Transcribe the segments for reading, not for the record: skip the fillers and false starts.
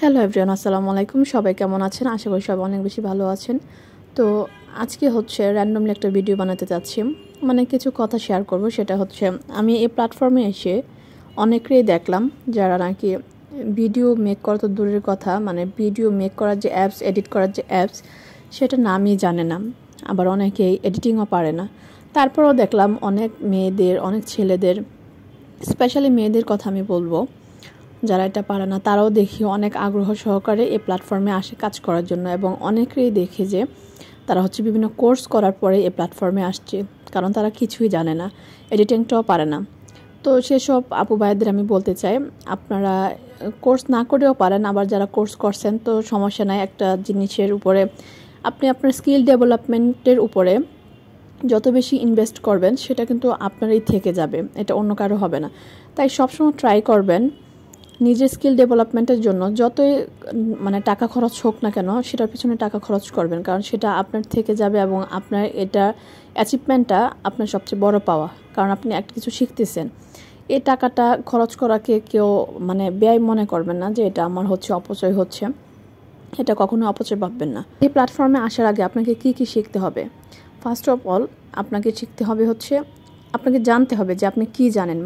Hello everyone, আসসালামু আলাইকুম। সবাই কেমন আছেন? আশা করি সবাই অনেক বেশি ভালো আছেন। তো আজকে র্যান্ডমলি একটা ভিডিও বানাতে চাচ্ছি, কিছু কথা শেয়ার করব। সেটা হচ্ছে, আমি এই প্ল্যাটফর্মে এসে অনেকেই দেখলাম যারা নাকি ভিডিও মেক করা তো দূরের কথা, ভিডিও মেক করার যে অ্যাপস, এডিট করার যে অ্যাপস, সেটা নামই জানে না। আবার অনেকেই এডিটিংও পারে না। তারপরেও দেখলাম অনেক মেয়েদের, অনেক ছেলেদের, স্পেশালি মেয়েদের কথা আমি বলবো, যারা এটা পারে না তারাও দেখি অনেক আগ্রহ সহকারে এই প্ল্যাটফর্মে আসে কাজ করার জন্য। এবং অনেকেই দেখে যে তারা বিভিন্ন কোর্স করার পরে এই প্ল্যাটফর্মে আসছে, কারণ তারা কিছুই জানে না, এডিটিংটাও পারে না। তো সেসব আপু ভাইদের আমি বলতে চাই, আপনারা কোর্স না করেও পারেন, আবার যারা কোর্স করছেন তো সমস্যা নাই। একটা জিনিসের উপরে আপনি আপনার স্কিল ডেভেলপমেন্টের উপরে যত বেশি ইনভেস্ট করবেন সেটা কিন্তু আপনারই থেকে যাবে, এটা অন্য কারো হবে না। তাই সবসময় ট্রাই করবেন নিজের স্কিল ডেভেলপমেন্টের জন্য যতই টাকা খরচ হোক না কেন, সেটার পিছনে টাকা খরচ করবেন, কারণ সেটা আপনার থেকে যাবে এবং আপনার এটা অ্যাচিভমেন্টটা আপনার সবচেয়ে বড় পাওয়া, কারণ আপনি একটা কিছু শিখতেছেন। এই টাকাটা খরচ করাকে কেউ ব্যয় মনে করবেন না যে এটা আমার অপচয় হচ্ছে, এটা কখনো অপচয় ভাববেন না। এই প্ল্যাটফর্মে আসার আগে আপনাকে কি কি শিখতে হবে? ফার্স্ট অফ অল আপনাকে শিখতে হবে আপনাকে জানতে হবে যে আপনি কি জানেন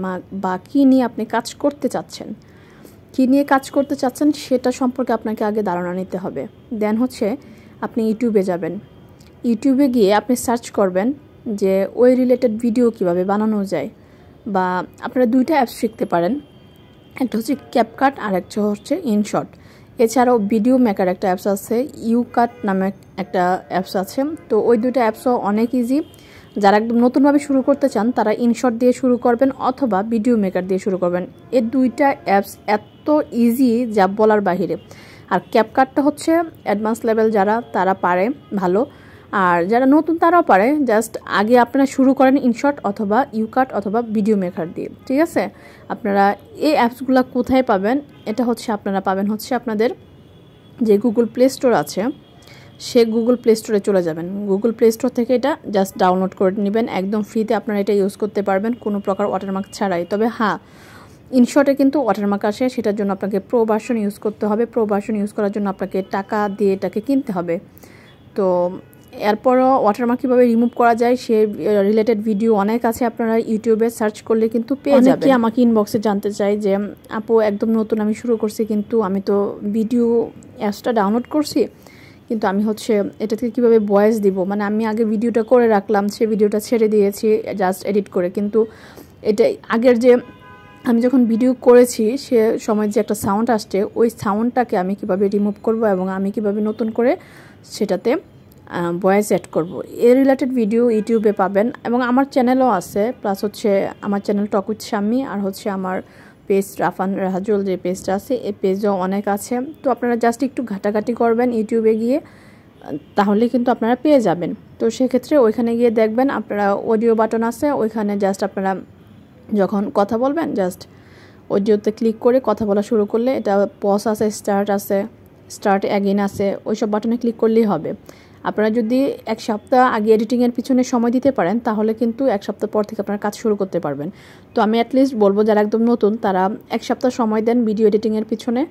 বা কী নিয়ে আপনি কাজ করতে চাচ্ছেন। কী নিয়ে কাজ করতে চাচ্ছেন সেটা সম্পর্কে আপনাকে আগে ধারণা নিতে হবে। দেন আপনি ইউটিউবে যাবেন। ইউটিউবে গিয়ে আপনি সার্চ করবেন যে ওই রিলেটেড ভিডিও কিভাবে বানানো যায়। বা আপনারা দুইটা অ্যাপস শিখতে পারেন, একটা হচ্ছে ক্যাপকাট আর একটা হচ্ছে ইনশট। এছাড়াও ভিডিও মেকার একটা অ্যাপস আছে, ইউকাট নামে একটা অ্যাপস আছে। তো ওই দুইটা অ্যাপসও অনেক ইজি। যারা একদম নতুনভাবে শুরু করতে চান তারা ইনশট দিয়ে শুরু করবেন অথবা ভিডিও মেকার দিয়ে শুরু করবেন। এই দুইটা অ্যাপস এত ইজি যা বলার বাহিরে। আর ক্যাপকাটটা অ্যাডভান্স লেভেল যারা তারা পারে ভালো, আর যারা নতুন তারাও পারে। জাস্ট আগে আপনারা শুরু করেন ইনশট অথবা ইউকাট অথবা ভিডিও মেকার দিয়ে, ঠিক আছে? আপনারা এই অ্যাপসগুলো কোথায় পাবেন? এটা আপনারা পাবেন আপনাদের যে গুগল প্লে স্টোর আছে, সে গুগল প্লে স্টোরে চলে যাবেন। গুগল প্লে স্টোর থেকে এটা জাস্ট ডাউনলোড করে নেবেন, একদম ফ্রিতে আপনারা এটা ইউজ করতে পারবেন কোনো প্রকার ওয়াটারমার্ক ছাড়াই। তবে হ্যাঁ, ইনশটে কিন্তু ওয়াটারমার্ক আসে, সেটার জন্য আপনাকে প্রো ভার্সন ইউজ করতে হবে। প্রো ভার্সন ইউজ করার জন্য আপনাকে টাকা দিয়ে এটাকে কিনতে হবে। তো এরপরও ওয়াটারমার্ক কীভাবে রিমুভ করা যায় সে রিলেটেড ভিডিও অনেক আছে, আপনারা ইউটিউবে সার্চ করলে কিন্তু পেয়ে যাবেন। অনেকে আমাকে ইনবক্সে জানতে চাই যে আপু একদম নতুন আমি শুরু করছি, কিন্তু আমি তো ভিডিও অ্যাপসটা ডাউনলোড করছি, কিন্তু আমি এটা থেকে কীভাবে ভয়েস দিব, আমি আগে ভিডিওটা করে রাখলাম, সে ভিডিওটা ছেড়ে দিয়েছি জাস্ট এডিট করে, কিন্তু এটা আগের যে আমি যখন ভিডিও করেছি সে সময় যে একটা সাউন্ড আসছে, ওই সাউন্ডটাকে আমি কিভাবে রিমুভ করব এবং আমি কিভাবে নতুন করে সেটাতে ভয়েস অ্যাড করব, এর রিলেটেড ভিডিও ইউটিউবে পাবেন। এবং আমার চ্যানেলও আছে, প্লাস আমার চ্যানেল টক উইথ শাম্মী, আর আমার পেজ রাফান রাহাজুল যে পেজটা আছে, এই পেজও অনেক আছে। তো আপনারা জাস্ট একটু ঘাটাঘাটি করবেন ইউটিউবে গিয়ে, তাহলে কিন্তু আপনারা পেয়ে যাবেন। তো সেক্ষেত্রে ওইখানে গিয়ে দেখবেন আপনারা অডিও বাটন আছে, ওইখানে জাস্ট আপনারা যখন কথা বলবেন জাস্ট অডিওতে ক্লিক করে কথা বলা শুরু করলে এটা পজ আছে, স্টার্ট অ্যাগেন আছে, ওইসব বাটনে ক্লিক করলেই হবে। আপনারা যদি এক সপ্তাহ আগে এডিটিংয়ের পিছনে সময় দিতে পারেন তাহলে কিন্তু এক সপ্তাহ পর থেকে আপনারা কাজ শুরু করতে পারবেন। তো আমি অ্যাটলিস্ট বলবো যারা একদম নতুন তারা এক সপ্তাহ সময় দেন ভিডিও এডিটিংয়ের পিছনে।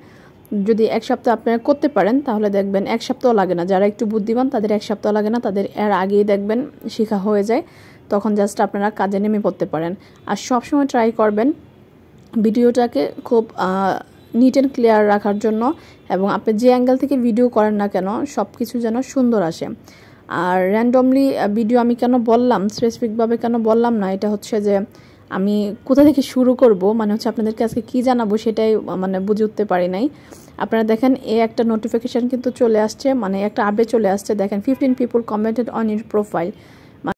যদি এক সপ্তাহ আপনারা করতে পারেন তাহলে দেখবেন এক সপ্তাহ লাগে না। যারা একটু বুদ্ধিমান তাদের এক সপ্তাহ লাগে না, তাদের এর আগেই দেখবেন শেখা হয়ে যায়, তখন জাস্ট আপনারা কাজে নেমে পড়তে পারেন। আর সবসময় ট্রাই করবেন ভিডিওটাকে খুব নিট অ্যান্ড ক্লিয়ার রাখার জন্য, এবং আপনি যে অ্যাঙ্গেল থেকে ভিডিও করেন না কেন সব কিছু যেন সুন্দর আসে। আর র্যান্ডমলি ভিডিও আমি কেন বললাম, স্পেসিফিকভাবে কেন বললাম না, এটা যে আমি কোথা থেকে শুরু করব, আপনাদেরকে আজকে কী জানাবো সেটাই বুঝে উঠতে পারি নাই। আপনারা দেখেন একটা নোটিফিকেশান কিন্তু চলে আসছে, একটা আপডেট চলে আসছে। দেখেন 15 people commented on your profile।